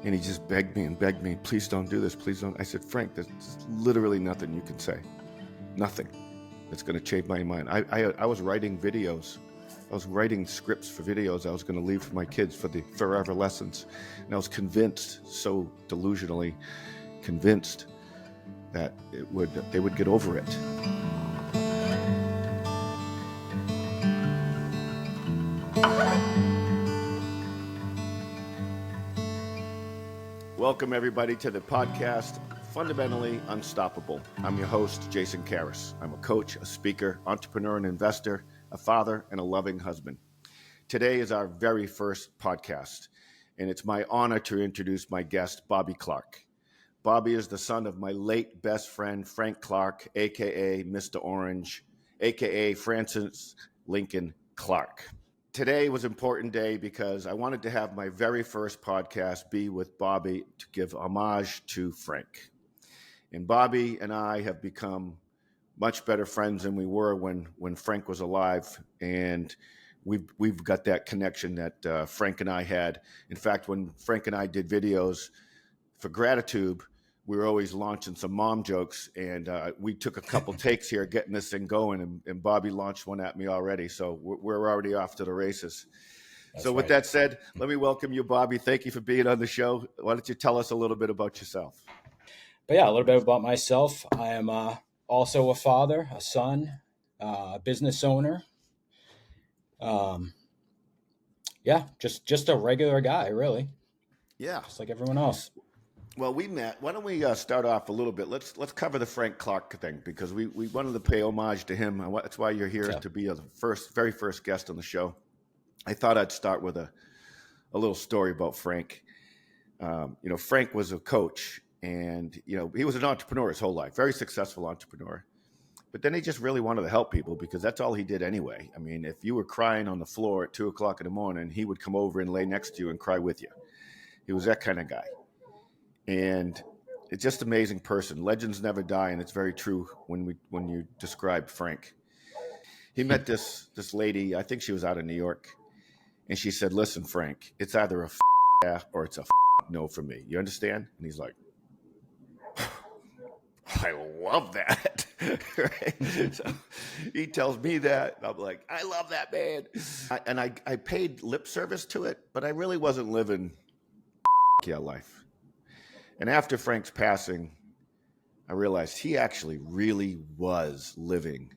And he just begged me, please don't do this, please don't. I said, Frank, there's literally nothing you can say. Nothing that's going to change my mind. I was writing videos. I was writing scripts for videos I was going to leave for my kids for the forever lessons. And I was convinced, so delusionally convinced, that they would get over it. Welcome, everybody, to the podcast, Fundamentally Unstoppable. I'm your host, Jason Caras. I'm a coach, a speaker, entrepreneur, and investor, a father, and a loving husband. Today is our very first podcast, and it's my honor to introduce my guest, Bobby Clark. Bobby is the son of my late best friend, Frank Clark, a.k.a. Mr. Orange, a.k.a. Francis Lincoln Clark. Today was an important day because I wanted to have my very first podcast be with Bobby to give homage to Frank. And Bobby and I have become much better friends than we were when Frank was alive. And we've got that connection that Frank and I had. In fact, when Frank and I did videos for gratitude, we were always launching some mom jokes, and we took a couple takes here getting this thing going, and Bobby launched one at me already. So we're already off to the races. That's with that said, let me welcome you, Bobby. Thank you for being on the show. Why don't you tell us a little bit about yourself? But yeah, a little bit about myself. I am also a father, a son, a business owner. Just a regular guy, really. Yeah, just like everyone else. Well, we met. Why don't we start off a little bit? Let's cover the Frank Clark thing because we wanted to pay homage to him. That's why you're here, to be a very first guest on the show. I thought I'd start with a little story about Frank. Frank was a coach, and he was an entrepreneur his whole life, very successful entrepreneur. But then he just really wanted to help people because that's all he did anyway. I mean, if you were crying on the floor at 2:00 in the morning, he would come over and lay next to you and cry with you. He was that kind of guy. And it's just an amazing person. Legends never die, and it's very true when you describe Frank. He met this lady, I think she was out of New York, and she said, "Listen, Frank, it's either a yeah or it's a no for me. You understand?" And he's like, "I love that." Right? So he tells me that, and I'm like, "I love that, man." I paid lip service to it, but I really wasn't living yeah life. And after Frank's passing, I realized he actually really was living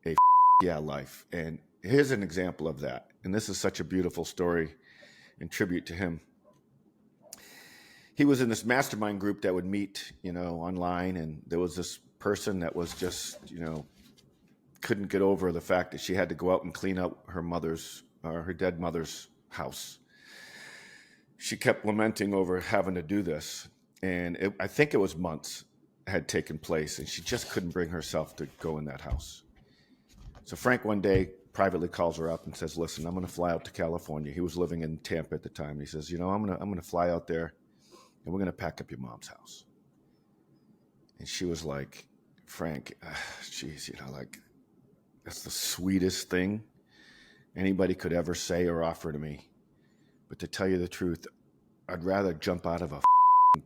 a yeah life. And here's an example of that. And this is such a beautiful story in tribute to him. He was in this mastermind group that would meet, online. And there was this person that was just, couldn't get over the fact that she had to go out and clean up her dead mother's house. She kept lamenting over having to do this. And I think it was months had taken place, and she just couldn't bring herself to go in that house. So Frank one day privately calls her up and says, "Listen, I'm going to fly out to California." He was living in Tampa at the time. He says, I'm going to fly out there, and we're going to pack up your mom's house. And she was like, "Frank, geez, that's the sweetest thing anybody could ever say or offer to me. But to tell you the truth, I'd rather jump out of a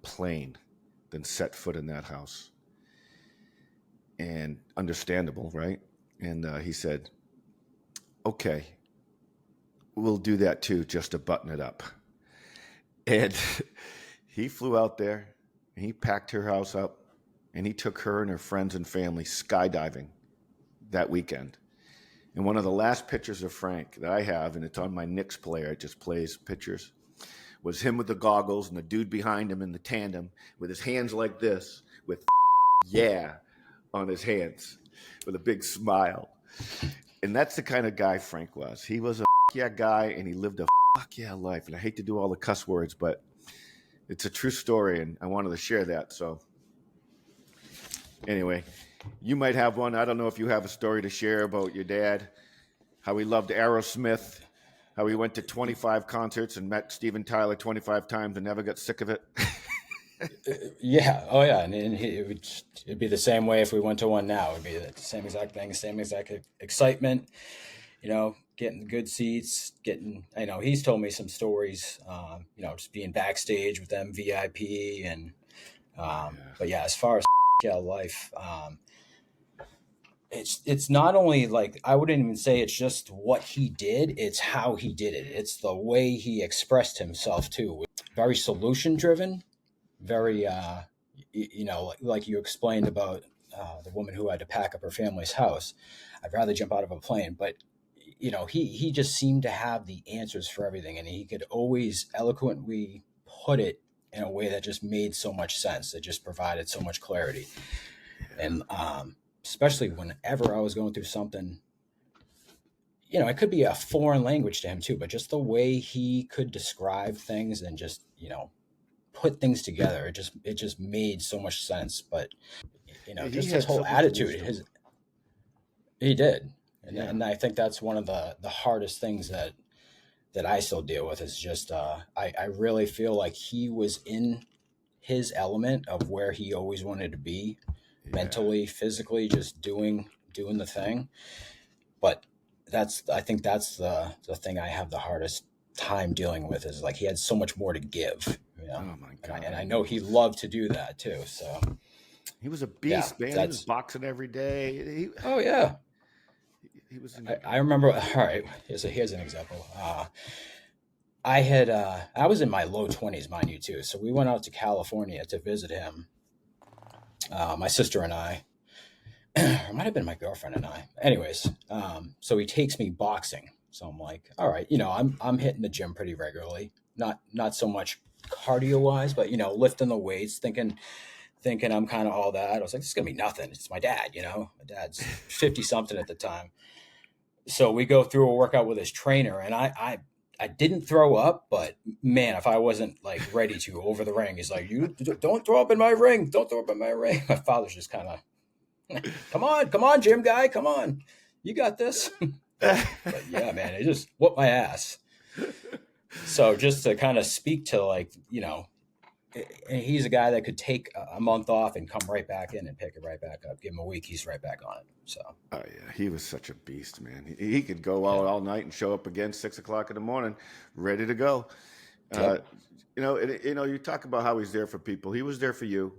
plane than set foot in that house." And understandable, right? And he said, "Okay, we'll do that too, just to button it up." And he flew out there, and he packed her house up, and he took her and her friends and family skydiving that weekend. And one of the last pictures of Frank that I have, and it's on my Knicks player, it just plays pictures, was him with the goggles and the dude behind him in the tandem with his hands like this, with yeah on his hands, with a big smile. And that's the kind of guy Frank was. He was a yeah guy, and he lived a yeah life. And I hate to do all the cuss words, but it's a true story, and I wanted to share that. So anyway, you might have one. I don't know if you have a story to share about your dad, how he loved Aerosmith, how he went to 25 concerts and met Steven Tyler 25 times and never got sick of it. Yeah. Oh, yeah. And it'd be the same way if we went to one now. It'd be the same exact thing, same exact excitement. getting the good seats, he's told me some stories, just being backstage with them VIP and, but yeah, as far as life, it's not only like, I wouldn't even say it's just what he did, it's how he did it. It's the way he expressed himself too. Very solution driven, very like you explained about the woman who had to pack up her family's house. I'd rather jump out of a plane, but he just seemed to have the answers for everything, and he could always eloquently put it in a way that just made so much sense. It just provided so much clarity. And especially whenever I was going through something, it could be a foreign language to him too, but just the way he could describe things and just, put things together, it just made so much sense. But He just his had so whole much attitude, wisdom. he did. And, Yeah. and I think that's one of the hardest things that I still deal with, is just I really feel like he was in his element of where he always wanted to be, mentally, physically, just doing the thing. But I think that's the thing I have the hardest time dealing with, is like he had so much more to give, Oh my God. and I know he loved to do that too. So He was a yeah, beast, man. He was that's, boxing every day. oh yeah. He was I remember. All right, here's an example. I was in my low 20s, mind you, too. So we went out to California to visit him. My sister and I, or it might have been my girlfriend and I. Anyways, so he takes me boxing. So I'm like, all right, I'm hitting the gym pretty regularly. Not so much cardio wise, but lifting the weights, thinking I'm kind of all that. I was like, this is gonna be nothing. It's my dad. My dad's 50 something at the time. So we go through a workout with his trainer, and I didn't throw up, but man, if I wasn't like ready to over the ring, he's like, "You don't throw up in my ring. Don't throw up in my ring." My father's just kind of, come on, gym guy, come on, you got this. But yeah, man, it just whooped my ass. So just to kind of speak to, like, and he's a guy that could take a month off and come right back in and pick it right back up. Give him a week, he's right back on it. So Oh yeah, he was such a beast, man. He could go out all night and show up again 6 o'clock in the morning, ready to go. Yep. You talk about how he's there for people. He was there for you.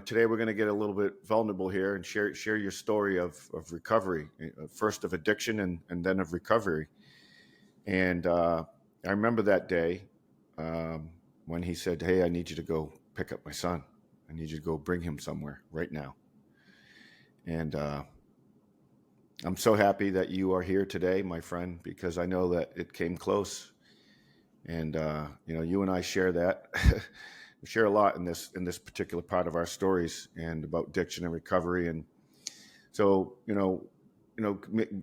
Today we're going to get a little bit vulnerable here and share your story of recovery, first of addiction and then of recovery. And I remember that day when he said, "Hey, I need you to go pick up my son. I need you to go bring him somewhere right now." And I'm so happy that you are here today, my friend, because I know that it came close. And you and I share that. We share a lot in this particular part of our stories, and about addiction and recovery. And so,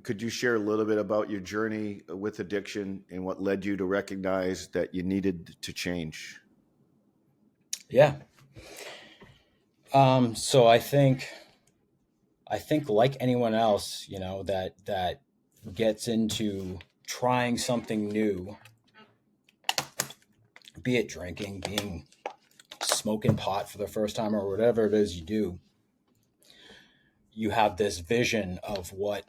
could you share a little bit about your journey with addiction and what led you to recognize that you needed to change? Yeah. So I think like anyone else, that gets into trying something new, be it drinking, being smoking pot for the first time, or whatever it is you do, you have this vision of what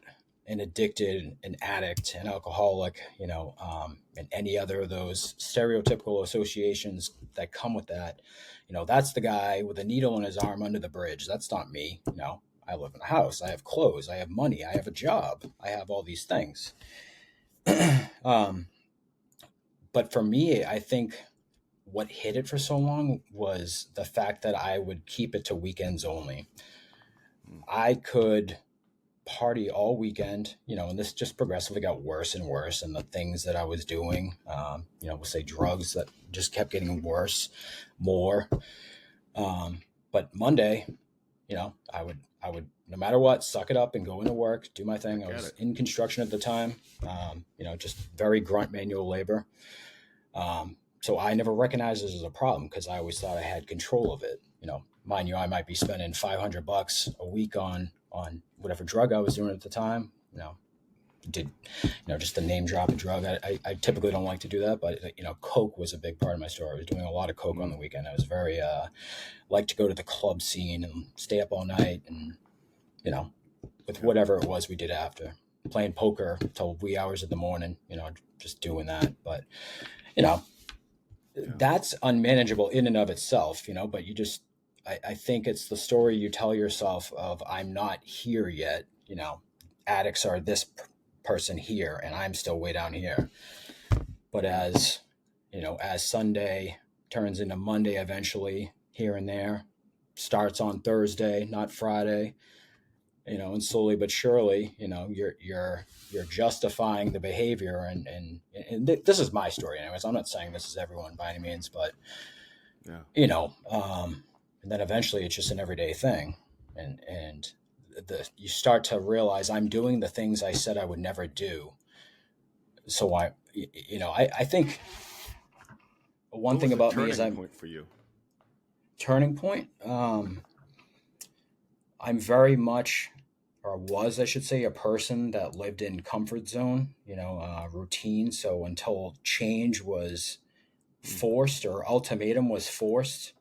an addicted, an addict, an alcoholic, and any other of those stereotypical associations that come with that. That's the guy with a needle in his arm under the bridge. That's not me. I live in a house. I have clothes. I have money. I have a job. I have all these things. But for me, I think what hid it for so long was the fact that I would keep it to weekends only. I could party all weekend, and this just progressively got worse and worse. And the things that I was doing, we'll say drugs, that just kept getting worse, more. But Monday, I would, no matter what, suck it up and go into work, do my thing. I was in construction at the time, just very grunt manual labor. So I never recognized this as a problem, because I always thought I had control of it. Mind you, I might be spending $500 a week on whatever drug I was doing at the time. Just the name drop a drug. I typically don't like to do that, but coke was a big part of my story. I was doing a lot of coke on the weekend. I was very like to go to the club scene and stay up all night, and with whatever it was we did after. playing poker till wee hours of the morning, just doing that. But, you know, that's unmanageable in and of itself, but I think it's the story you tell yourself of I'm not here yet. Addicts are this person here and I'm still way down here. But as Sunday turns into Monday eventually, here and there, starts on Thursday, not Friday, and slowly but surely, you're justifying the behavior, and this is my story, anyways. I'm not saying this is everyone by any means, but and then eventually it's just an everyday thing, and you start to realize I'm doing the things I said I would never do. So I think one What thing was the about me is turning point for you? turning point. I'm very much, or was, I should say, a person that lived in comfort zone, routine. So until change was forced or ultimatum was forced,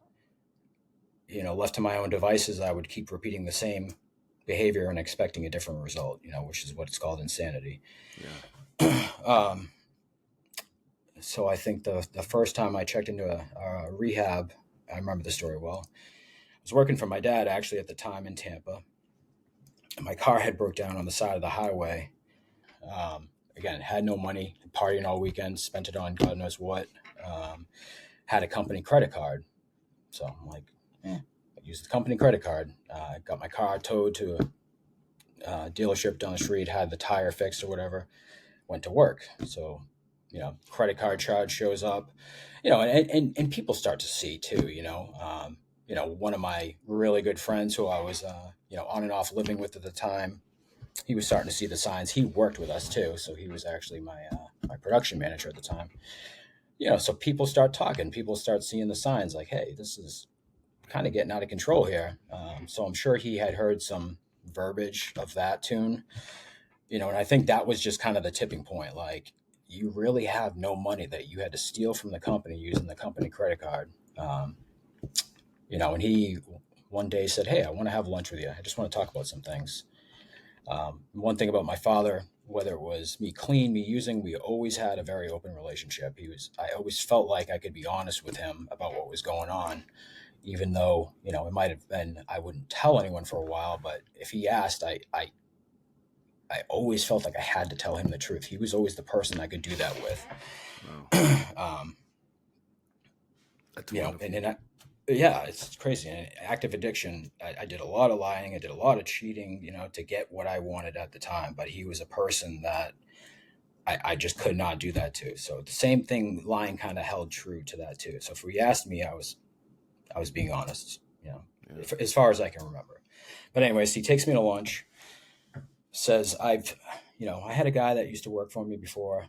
left to my own devices, I would keep repeating the same behavior and expecting a different result, which is what it's called, insanity. Yeah. So I think the first time I checked into a rehab, I remember the story well. I was working for my dad actually at the time in Tampa. My car had broke down on the side of the highway. Again, had no money, partying all weekend, spent it on God knows what. Had a company credit card. So I'm like, I used the company credit card. Got my car towed to a dealership down the street, had the tire fixed or whatever, went to work. So, credit card charge shows up, and people start to see too, one of my really good friends who I was, on and off living with at the time, he was starting to see the signs. He worked with us too, so he was actually my production manager at the time. So people start talking. People start seeing the signs, like, hey, this is kind of getting out of control here. So I'm sure he had heard some verbiage of that tune, and I think that was just kind of the tipping point. Like, you really have no money that you had to steal from the company using the company credit card. And he one day said, hey, I want to have lunch with you. I just want to talk about some things. One thing about my father, whether it was me clean, me using, we always had a very open relationship. I always felt like I could be honest with him about what was going on, even though, it might have been, I wouldn't tell anyone for a while, but if he asked, I always felt like I had to tell him the truth. He was always the person I could do that with. Wow. That's wonderful. Yeah, it's crazy. And active addiction, I did a lot of lying. I did a lot of cheating, to get what I wanted at the time. But he was a person that I just could not do that to. So the same thing, lying kind of held true to that too. So if he asked me, I was being honest, as far as I can remember. But anyways, he takes me to lunch, says, I had a guy that used to work for me before,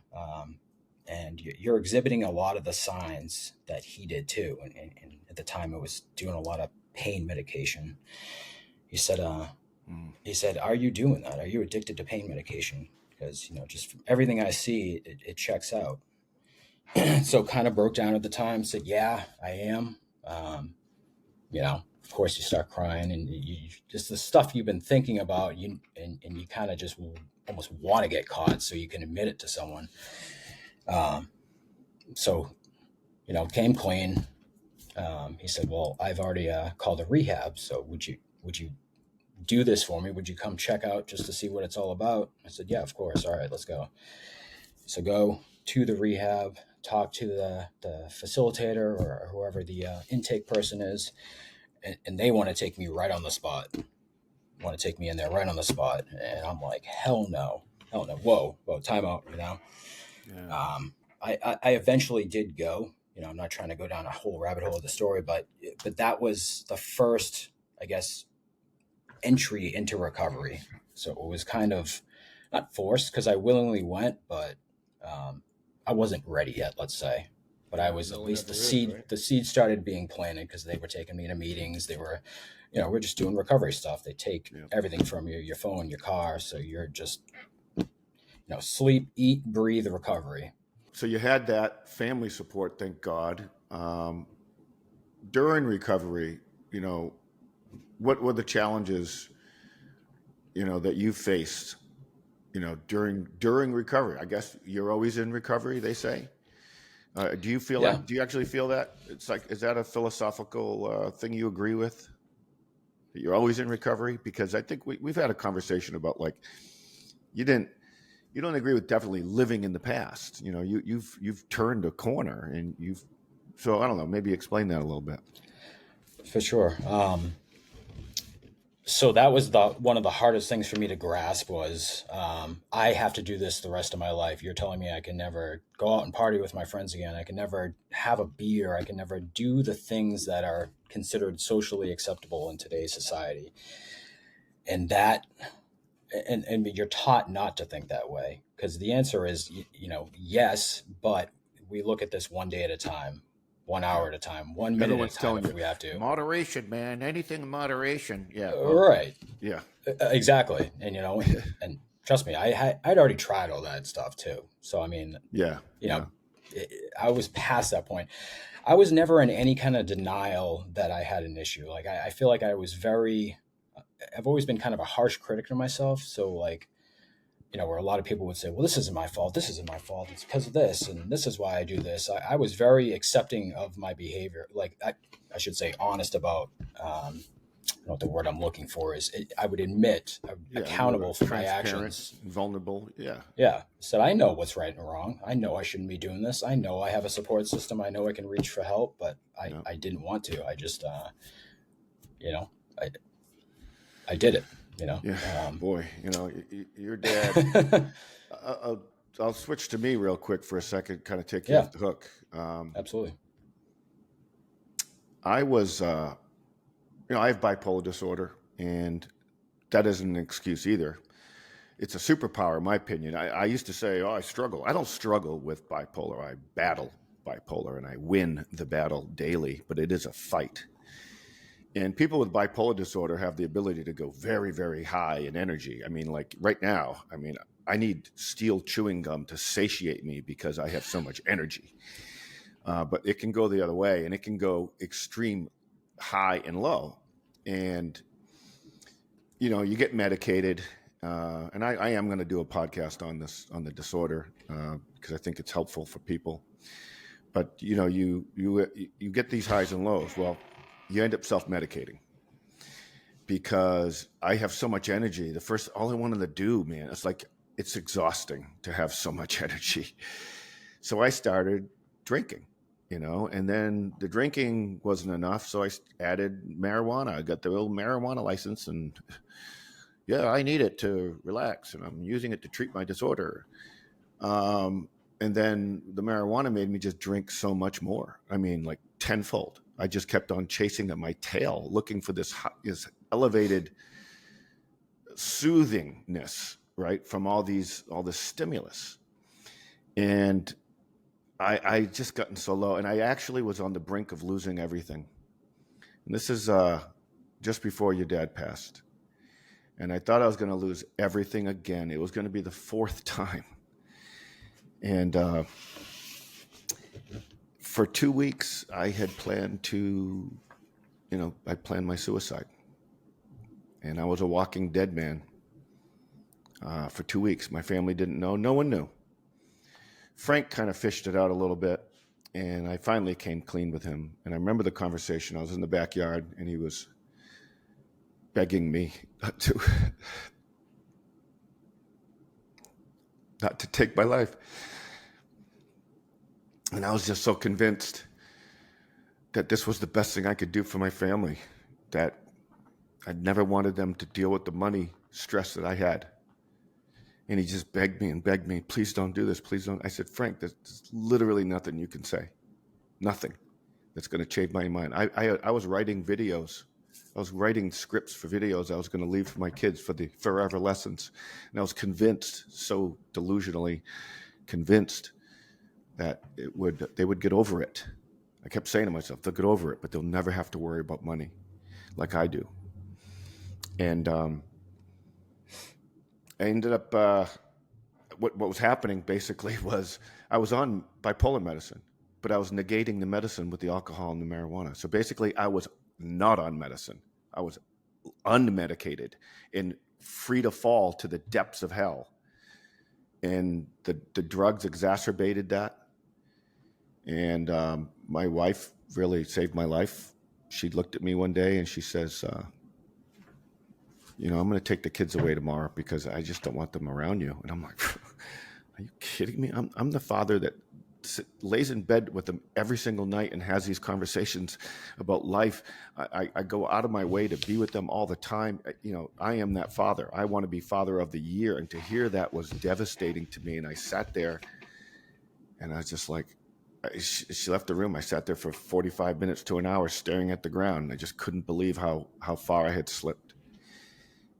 and you're exhibiting a lot of the signs that he did too. And at the time, it was doing a lot of pain medication. He said, are you doing that? Are you addicted to pain medication? Because, just from everything I see, it checks out. So kind of broke down at the time, said, yeah, I am. Of course you start crying, and you just the stuff you've been thinking about, and you kind of just almost want to get caught so you can admit it to someone. So, came clean. He said, well, I've already called a rehab. So would you do this for me? Would you come check out just to see what it's all about? I said, yeah, of course. All right, let's go. So go to the rehab, talk to the facilitator or whoever the intake person is. And they want to take me right on the spot. Want to take me in there right on the spot. And I'm like, hell no. Whoa, time out, Yeah. I eventually did go. I'm not trying to go down a whole rabbit hole of the story, but that was the first, I guess, entry into recovery. So it was kind of not forced because I willingly went, but I wasn't ready yet, let's say. But I was, at least the seed. Right? The seed started being planted because they were taking me to meetings. They were, we're just doing recovery stuff. They take everything from you, your phone, your car. So you're just, sleep, eat, breathe, recovery. So you had that family support, thank God. During recovery, what were the challenges, that you faced during recovery. I guess you're always in recovery, they say. Do you feel Yeah. that? Do you actually feel that? It's like, is that a philosophical thing you agree with? That you're always in recovery? Because I think we've had a conversation about like you didn't you don't agree with definitely living in the past. You've turned a corner and you've so I don't know, maybe explain that a little bit. For sure. So that was the one of the hardest things for me to grasp was I have to do this the rest of my life. You're telling me I can never go out and party with my friends again. I can never have a beer. I can never do the things that are considered socially acceptable in today's society. And that and you're taught not to think that way because the answer is yes, but we look at this one day at a time, 1 hour at a time, 1 minute at Everyone's a time telling if you we have to. moderation, man. Anything in moderation. Yeah. Well. Right. Yeah. Exactly. And and trust me, I'd already tried all that stuff too. So I mean, Yeah. you Yeah. know, I was past that point. I was never in any kind of denial that I had an issue. Like I feel like I've always been kind of a harsh critic to myself. So like, where a lot of people would say, well, this isn't my fault. This isn't my fault. It's because of this. And this is why I do this. I was very accepting of my behavior. Like I should say honest about, I don't know what the word I'm looking for is. I would admit I'm Yeah. You were accountable for my transparent, actions. vulnerable. Yeah. Yeah. Said, I know what's right and wrong. I know I shouldn't be doing this. I know I have a support system. I know I can reach for help, but Yeah. I didn't want to. I just, you know, I, I did it, Yeah. Boy, your dad. I'll switch to me real quick for a second, kind of take you Yeah, off the hook. absolutely. I was, I have bipolar disorder, and that isn't an excuse either. It's a superpower, in my opinion. I used to say, oh, I struggle. I don't struggle with bipolar. I battle bipolar, and I win the battle daily, but it is a fight. And people with bipolar disorder have the ability to go very, very high in energy. I mean, like right now, I need steel chewing gum to satiate me because I have so much energy. But it can go the other way, and it can go extreme high and low. And, you get medicated. And I am going to do a podcast on this, on the disorder, because I think it's helpful for people. But, you get these highs and lows. Well, you end up self-medicating because I have so much energy. All I wanted to do, man, it's exhausting to have so much energy. So I started drinking, and then the drinking wasn't enough. So I added marijuana. I got the old marijuana license, and yeah, I need it to relax, and I'm using it to treat my disorder. And then the marijuana made me just drink so much more. I mean, like tenfold. I just kept on chasing at my tail, looking for this elevated soothingness, right, from all this stimulus. And I just gotten so low, and I actually was on the brink of losing everything. And this is just before your dad passed. And I thought I was going to lose everything again. It was going to be the fourth time. And for 2 weeks, I had planned I planned my suicide. And I was a walking dead man for 2 weeks. My family didn't know. No one knew. Frank kind of fished it out a little bit. And I finally came clean with him. And I remember the conversation. I was in the backyard, and he was begging me not to take my life. And I was just so convinced that this was the best thing I could do for my family, that I never wanted them to deal with the money stress that I had. And he just begged me, please don't do this, please don't. I said, Frank, there's literally nothing you can say, nothing that's going to change my mind. I was writing videos. I was writing scripts for videos I was going to leave for my kids for the forever lessons. And I was convinced, so delusionally convinced, that they would get over it. I kept saying to myself, they'll get over it, but they'll never have to worry about money like I do. And I ended up, what was happening basically was I was on bipolar medicine, but I was negating the medicine with the alcohol and the marijuana. So basically I was not on medicine. I was unmedicated and free to fall to the depths of hell. and the drugs exacerbated that. And my wife really saved my life. She looked at me one day and she says, I'm going to take the kids away tomorrow because I just don't want them around you. And I'm like, are you kidding me? I'm the father that lays in bed with them every single night and has these conversations about life. I go out of my way to be with them all the time. I am that father. I want to be father of the year. And to hear that was devastating to me. And I sat there and I was just like, she left the room. I sat there for 45 minutes to an hour staring at the ground. I just couldn't believe how far I had slipped.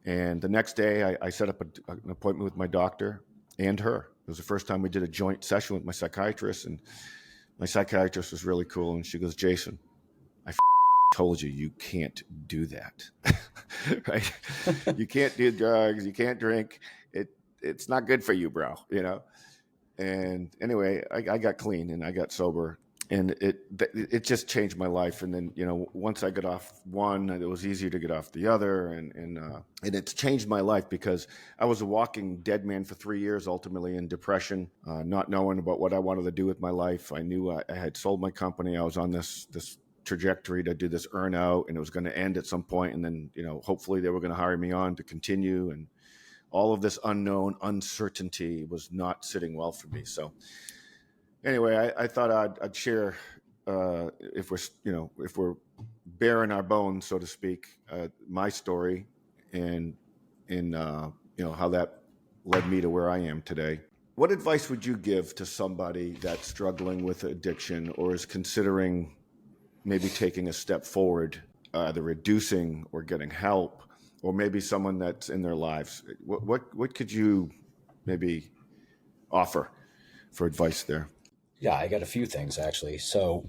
And the next day I set up an appointment with my doctor and her. It was the first time we did a joint session with my psychiatrist, and my psychiatrist was really cool. And she goes, Jason, I told you can't do that, right? You can't do drugs. You can't drink. It's not good for you, bro. And anyway, I got clean and I got sober, and it just changed my life. And then, once I got off one, it was easier to get off the other. And it's changed my life because I was a walking dead man for 3 years, ultimately in depression, not knowing about what I wanted to do with my life. I knew I had sold my company. I was on this trajectory to do this earn out, and it was going to end at some point. And then, hopefully they were going to hire me on to continue. And all of this unknown uncertainty was not sitting well for me. So anyway, I thought I'd share, if we're bearing our bones, so to speak, my story and how that led me to where I am today. What advice would you give to somebody that's struggling with addiction or is considering maybe taking a step forward, either reducing or getting help, or maybe someone that's in their lives? What could you maybe offer for advice there? Yeah, I got a few things actually. So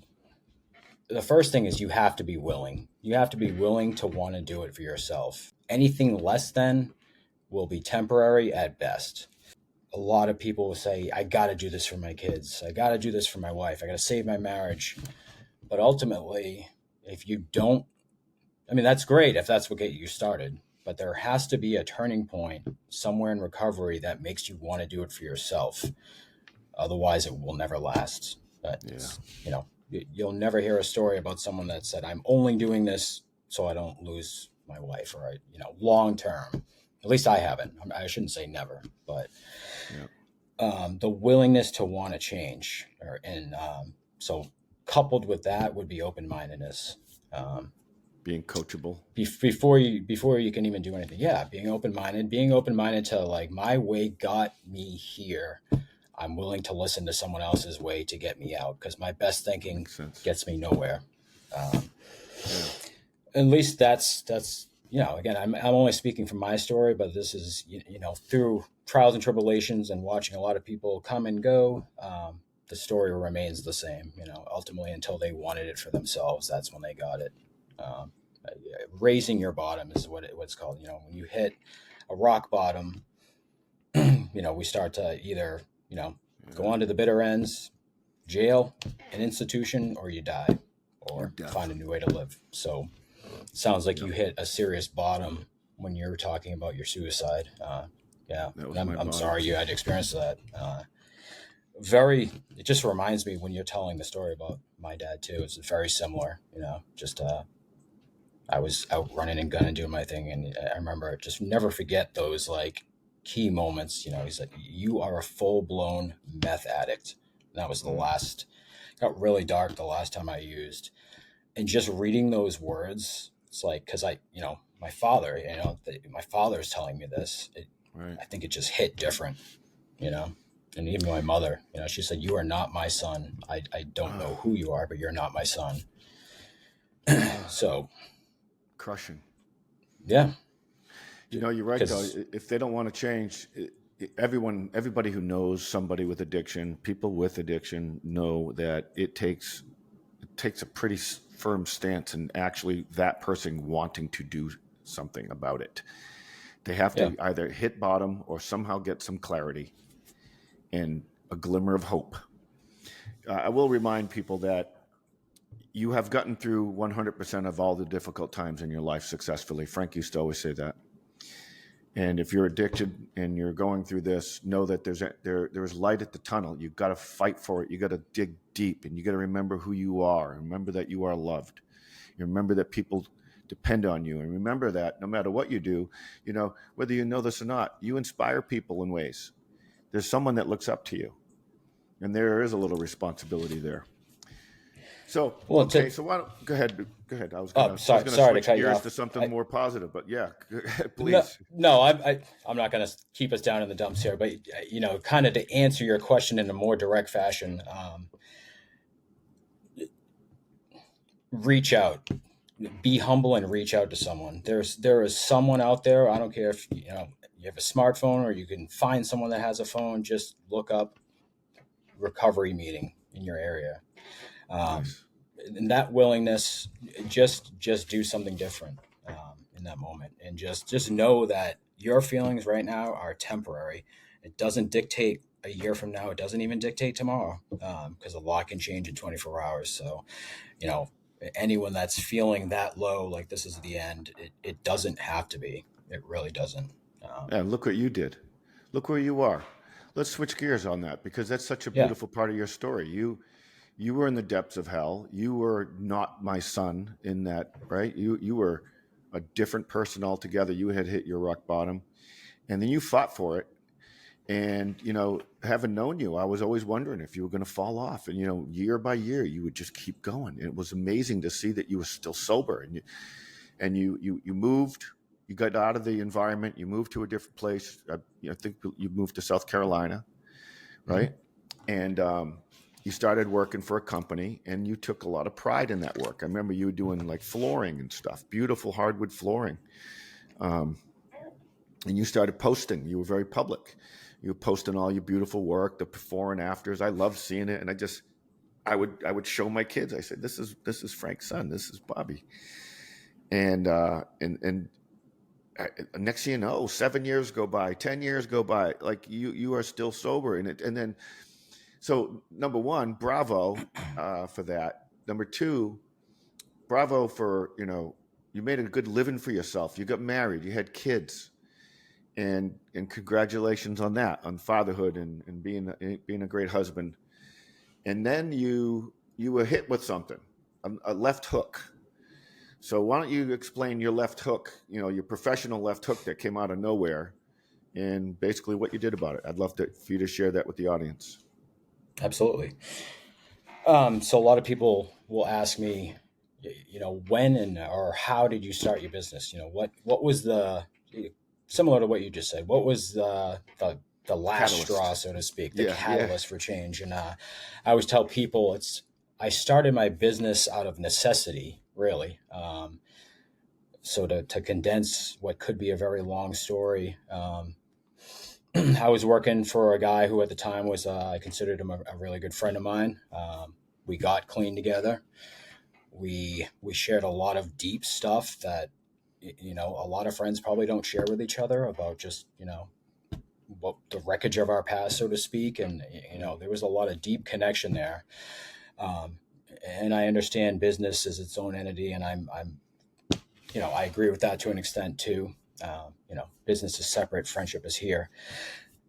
the first thing is you have to be willing. You have to be willing to want to do it for yourself. Anything less than will be temporary at best. A lot of people will say, I got to do this for my kids. I got to do this for my wife. I got to save my marriage. But ultimately, if you don't, that's great if that's what gets you started. But there has to be a turning point somewhere in recovery that makes you want to do it for yourself. Otherwise, it will never last. But, you'll never hear a story about someone that said, I'm only doing this so I don't lose my wife, or, long term. At least I haven't. I shouldn't say never, but the willingness to want to change. So coupled with that would be open-mindedness. Being coachable before you can even do anything. Yeah, being open-minded to like, my way got me here. I'm willing to listen to someone else's way to get me out, because my best thinking gets me nowhere. At least that's again, I'm only speaking from my story, but this is through trials and tribulations and watching a lot of people come and go. The story remains the same. Ultimately, until they wanted it for themselves, that's when they got it. Raising your bottom is what it's called. When you hit a rock bottom, we start to either go on to the bitter ends, jail, an institution, or you die, or find a new way to live. So it sounds like you hit a serious bottom when you're talking about your suicide. I'm sorry you had to experience that. It just reminds me when you're telling the story about my dad too. It's very similar, I was out running and gunning, doing my thing. And I remember, just never forget those like key moments. He's like, you are a full blown meth addict. And that was the last, got really dark the last time I used. And just reading those words, it's like, cause my father, my father's telling me this, right. I think it just hit different, and even my mother, she said, you are not my son. I don't know who you are, but you're not my son. So crushing. Yeah. You're right though. If they don't want to change, everybody who knows somebody with addiction, people with addiction know that it takes a pretty firm stance and actually that person wanting to do something about it. They have to either hit bottom or somehow get some clarity and a glimmer of hope. I will remind people that you have gotten through 100% of all the difficult times in your life successfully. Frank used to always say that. And if you're addicted and you're going through this, know that there's light at the tunnel. You've got to fight for it. You got to dig deep, and you got to remember who you are. Remember that you are loved. You remember that people depend on you, and remember that no matter what you do, whether you know this or not, you inspire people in ways. There's someone that looks up to you, and there is a little responsibility there. So Well, okay, so why don't go ahead? Go ahead. I was oh, gonna sorry to switch cut you gears off. to something more positive, but yeah, No, please. no, I'm not going to keep us down in the dumps here, but kind of to answer your question in a more direct fashion, reach out, be humble, and reach out to someone. There is someone out there. I don't care if you have a smartphone or you can find someone that has a phone. Just look up recovery meeting in your area. Nice. And that willingness, just do something different in that moment, and just know that your feelings right now are temporary. It doesn't dictate a year from now. It doesn't even dictate tomorrow, because a lot can change in 24 hours. So, you know, anyone that's feeling that low, like this is the end, it doesn't have to be. It really doesn't. Yeah, look what you did. Look where you are. Let's switch gears on that because that's such a Yeah, beautiful part of your story. You were in the depths of hell. You were not my son in that, right? You were a different person altogether. You had hit your rock bottom, and then you fought for it. And having known you, I was always wondering if you were going to fall off. And year by year, you would just keep going. And it was amazing to see that you were still sober, and you moved. You got out of the environment. You moved to a different place. I think you moved to South Carolina, hmm, right? And you started working for a company, and you took a lot of pride in that work. I remember you doing like flooring and stuff, beautiful hardwood flooring. Um, and you started posting. You were very public. You were posting all your beautiful work, the before and afters. I loved seeing it, and I would show my kids. I said, "This is Frank's son. This is Bobby." And next thing you know, 7 years go by, 10 years go by. Like you are still sober, and then so number one, bravo for that. Number two, bravo for you made a good living for yourself. You got married, you had kids, and congratulations on that, on fatherhood and being a great husband. And then you were hit with something, a left hook. So why don't you explain your left hook, your professional left hook that came out of nowhere, and basically what you did about it? I'd love for you to share that with the audience. absolutely. So a lot of people will ask me, when and or how did you start your business? What was the, similar to what you just said? What was the last Catalyst. straw, so to speak, the Yeah, yeah. catalyst for change? And I always tell people I started my business out of necessity, really. So to condense what could be a very long story. I was working for a guy who at the time was, I considered him a really good friend of mine. We got clean together. We shared a lot of deep stuff that a lot of friends probably don't share with each other, about just what the wreckage of our past, so to speak. And there was a lot of deep connection there. Um, and I understand business is its own entity, and I'm I agree with that to an extent too. Business is separate, friendship is here.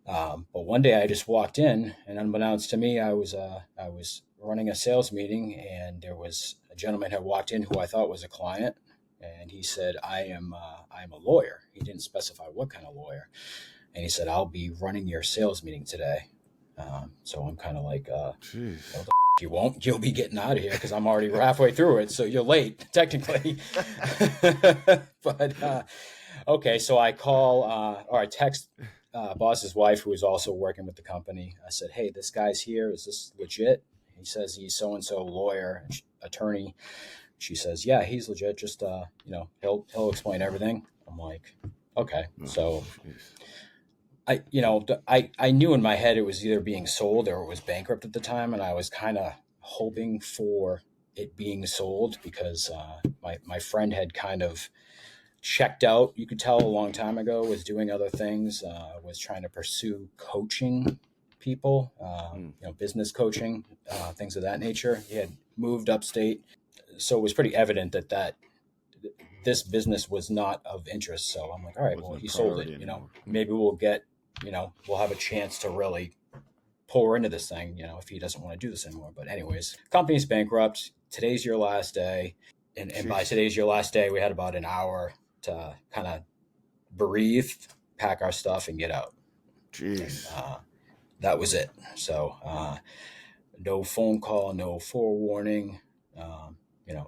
But one day I just walked in, and unbeknownst to me, I was running a sales meeting, and there was a gentleman had walked in who I thought was a client, and he said, I'm a lawyer." He didn't specify what kind of lawyer, and he said, "I'll be running your sales meeting today." So I'm kind of like, Jeez. "No, you won't. You'll be getting out of here because I'm already halfway through it, so you're late technically." But okay, so I call or I text boss's wife, who is also working with the company. I said, "Hey, this guy's here. Is this legit?" He says he's so and so lawyer, attorney. She says, "Yeah, he's legit. Just he'll explain everything." I'm like, "Okay." Oh, So jeez. I knew in my head it was either being sold or it was bankrupt at the time, and I was kind of hoping for it being sold because my friend had kind of checked out. You could tell a long time ago, was doing other things, was trying to pursue coaching people, Mm. business coaching, things of that nature. He had moved upstate, so it was pretty evident that this business was not of interest. So I'm like, all right, well, Wasn't a he sold it, priority anymore. maybe we'll get, we'll have a chance to really pour into this thing, if he doesn't want to do this anymore. But anyways, company's bankrupt. Today's your last day. And by Jeez. today's your last day, we had about an hour to kind of breathe, pack our stuff, and get out. Jeez. And that was it. So no phone call, no forewarning.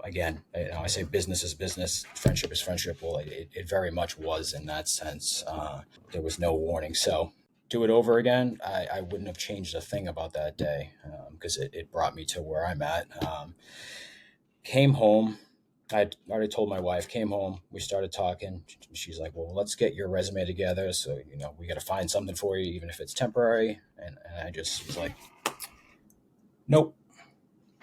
Again, I say business is business, friendship is friendship. Well, it very much was in that sense. There was no warning. So do it over again, I wouldn't have changed a thing about that day, because it brought me to where I'm at. Came home. I already told my wife, came home, we started talking. She's like, well, let's get your resume together. So, we got to find something for you, even if it's temporary. And I just was like, nope,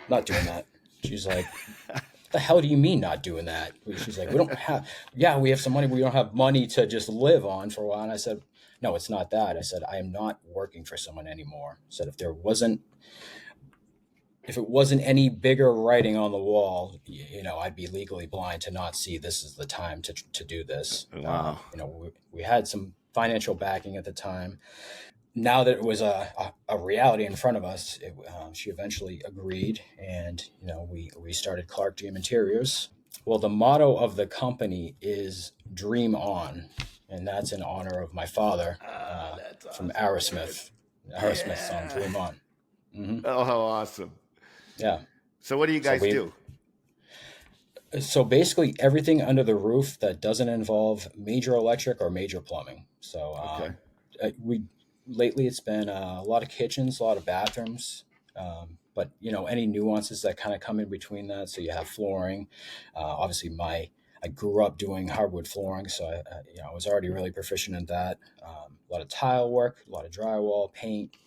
not doing that. She's like, what the hell do you mean not doing that? She's like, we have some money. We don't have money to just live on for a while. And I said, no, it's not that. I said, I am not working for someone anymore. I said, if it wasn't any bigger writing on the wall, I'd be legally blind to not see this is the time to do this. Wow. We had some financial backing at the time. Now that it was a reality in front of us, she eventually agreed, and we started Clark Dream Interiors. Well, the motto of the company is "Dream On," and that's in honor of my father, That's from awesome, Aerosmith. Aerosmith's song Yeah. "Dream On." Mm-hmm. Oh, how awesome. Yeah. So what do you guys do? So basically everything under the roof that doesn't involve major electric or major plumbing. So lately it's been a lot of kitchens, a lot of bathrooms, but any nuances that kind of come in between that. So you have flooring. Obviously, I grew up doing hardwood flooring, so I was already really proficient in that. A lot of tile work, a lot of drywall, paint.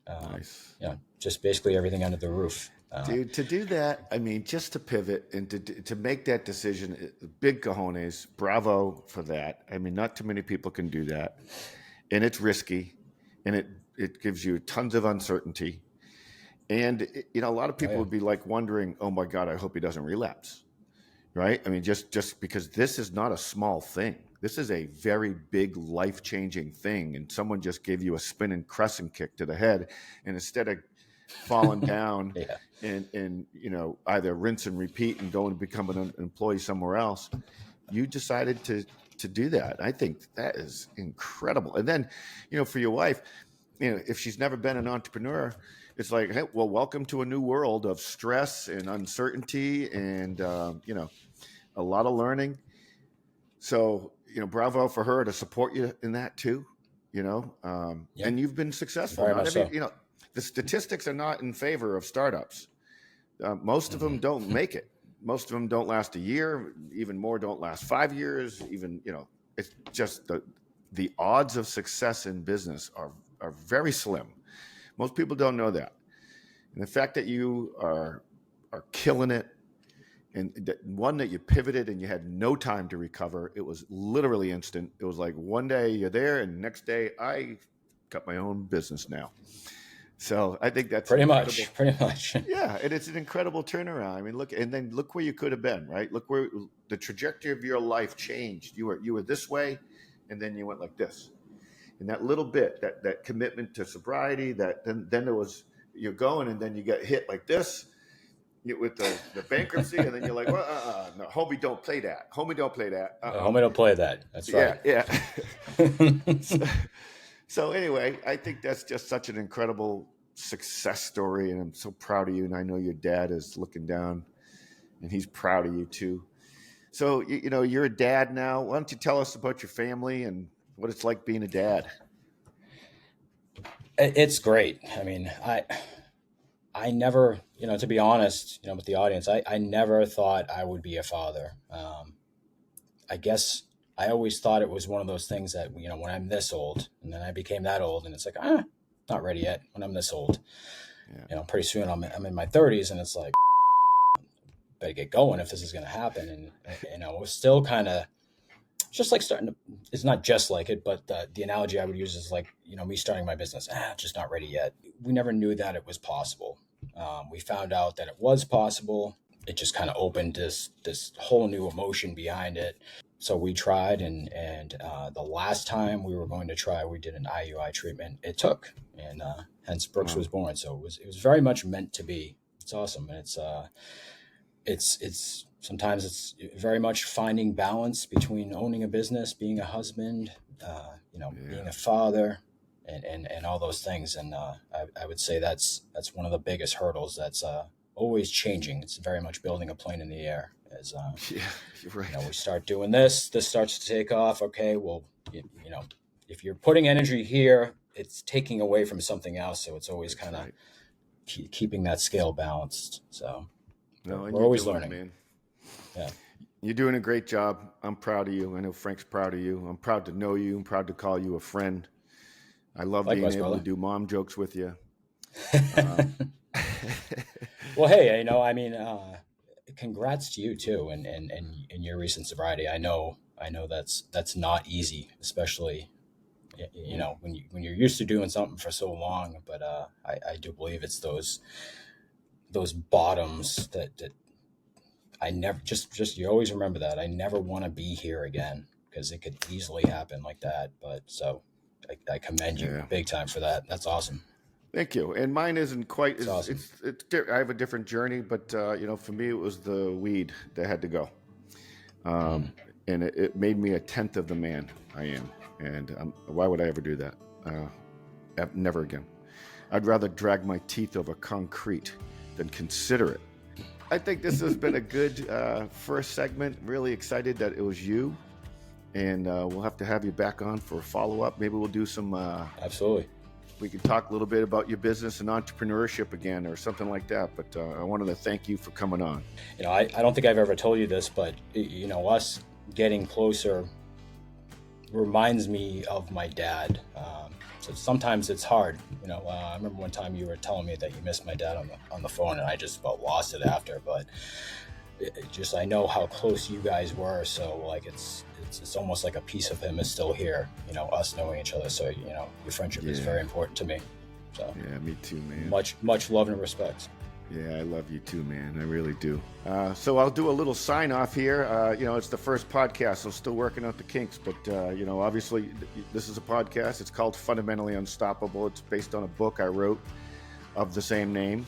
Nice. Just basically everything under the roof. Dude, to do that, I mean, just to pivot and to make that decision, big cojones, bravo for that. I mean, not too many people can do that. And it's risky, and it gives you tons of uncertainty. And, a lot of people would be like wondering, oh my God, I hope he doesn't relapse. Right? I mean, just because this is not a small thing. This is a very big life-changing thing. And someone just gave you a spinning crescent kick to the head. And instead of falling down Yeah. and either rinse and repeat and go and become an employee somewhere else, you decided to do that. I think that is incredible. And then, for your wife, if she's never been an entrepreneur, it's like, hey, well, welcome to a new world of stress and uncertainty and, a lot of learning. So, bravo for her to support you in that too, and you've been successful. Very much so. The statistics are not in favor of startups. Most of them don't make it. Most of them don't last a year. Even more don't last 5 years. Even, it's just the odds of success in business are very slim. Most people don't know that. And the fact that you are killing it, and that you pivoted and you had no time to recover, it was literally instant. It was like one day you're there, and the next day I got my own business now. So I think that's pretty much. Yeah, and it's an incredible turnaround. I mean, look where you could have been, right? Look where the trajectory of your life changed. You were this way, and then you went like this. And that little bit, that commitment to sobriety, then there was, you're going, and then you get hit like this with the bankruptcy, and then you're like, well, no, homie, don't play that. Homie, don't play that. Homie, don't play that. That's right. Yeah. So anyway, I think that's just such an incredible success story, and I'm so proud of you. And I know your dad is looking down, and he's proud of you too. So you're a dad now. Why don't you tell us about your family and what it's like being a dad? It's great. I mean, I never, to be honest, with the audience, I never thought I would be a father. I guess I always thought it was one of those things that, when I'm this old, and then I became that old, and it's like, not ready yet when I'm this old. Yeah. Pretty soon I'm in my 30s, and it's like, better get going if this is going to happen. And, it was still kind of just like it's not just like it, but the analogy I would use is like, me starting my business, just not ready yet. We never knew that it was possible. We found out that it was possible. it just kind of opened this whole new emotion behind it. So we tried, and the last time we were going to try, we did an IUI treatment. It took, and hence Brooks Wow. was born. So it was very much meant to be. It's awesome, and it's sometimes it's very much finding balance between owning a business, being a husband, being a father, and all those things. And I would say that's one of the biggest hurdles that's always changing. It's very much building a plane in the air. As Yeah, you're right. we start doing this starts to take off. Okay, well, if you're putting energy here, it's taking away from something else. So it's always kind of Right. keeping that scale balanced. So No, and we're you're always doing it, learning. man. Yeah. You're doing a great job. I'm proud of you. I know Frank's proud of you. I'm proud to know you. I'm proud to call you a friend. I love being Likewise, able brother. to do mom jokes with you. Well, hey, I mean, congrats to you too, and in your recent sobriety. I know that's not easy, especially when you're used to doing something for so long. But I do believe it's those bottoms that I never just you always remember that I never want to be here again, because it could easily happen like that. But so I commend you Yeah. big time for that. That's awesome. Thank you. And mine isn't quite It's as awesome. I have a different journey, but for me, it was the weed that had to go. Mm. And it made me a tenth of the man I am. And why would I ever do that? Never again. I'd rather drag my teeth over concrete than consider it. I think this has been a good first segment. Really excited that it was you. And we'll have to have you back on for a follow-up. Maybe we'll do some, Absolutely. we can talk a little bit about your business and entrepreneurship again or something like that. But I wanted to thank you for coming on. I don't think I've ever told you this, but us getting closer reminds me of my dad. So sometimes it's hard. I remember one time you were telling me that you missed my dad on the phone, and I just about lost it after. But I know how close you guys were. So like it's almost like a piece of him is still here. Us knowing each other. So your friendship is very important to me. So yeah, me too, man. Much love and respect. Yeah, I love you too, man. I really do. So I'll do a little sign off here. It's the first podcast, so still working out the kinks. But, obviously this is a podcast. It's called Fundamentally Unstoppable. It's based on a book I wrote of the same name.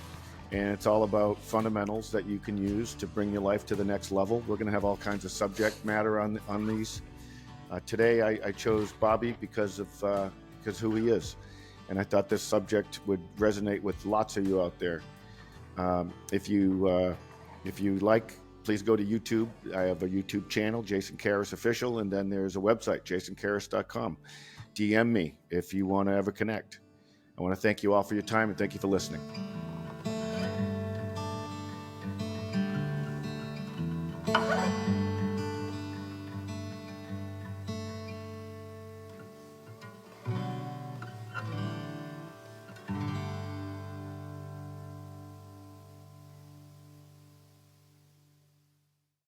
And it's all about fundamentals that you can use to bring your life to the next level. We're going to have all kinds of subject matter on these. Today I chose Bobby because who he is. And I thought this subject would resonate with lots of you out there. If you like, please go to YouTube. I have a YouTube channel, Jason Caras Official, and then there's a website, jasoncaras.com. DM me if you want to ever connect. I want to thank you all for your time and thank you for listening.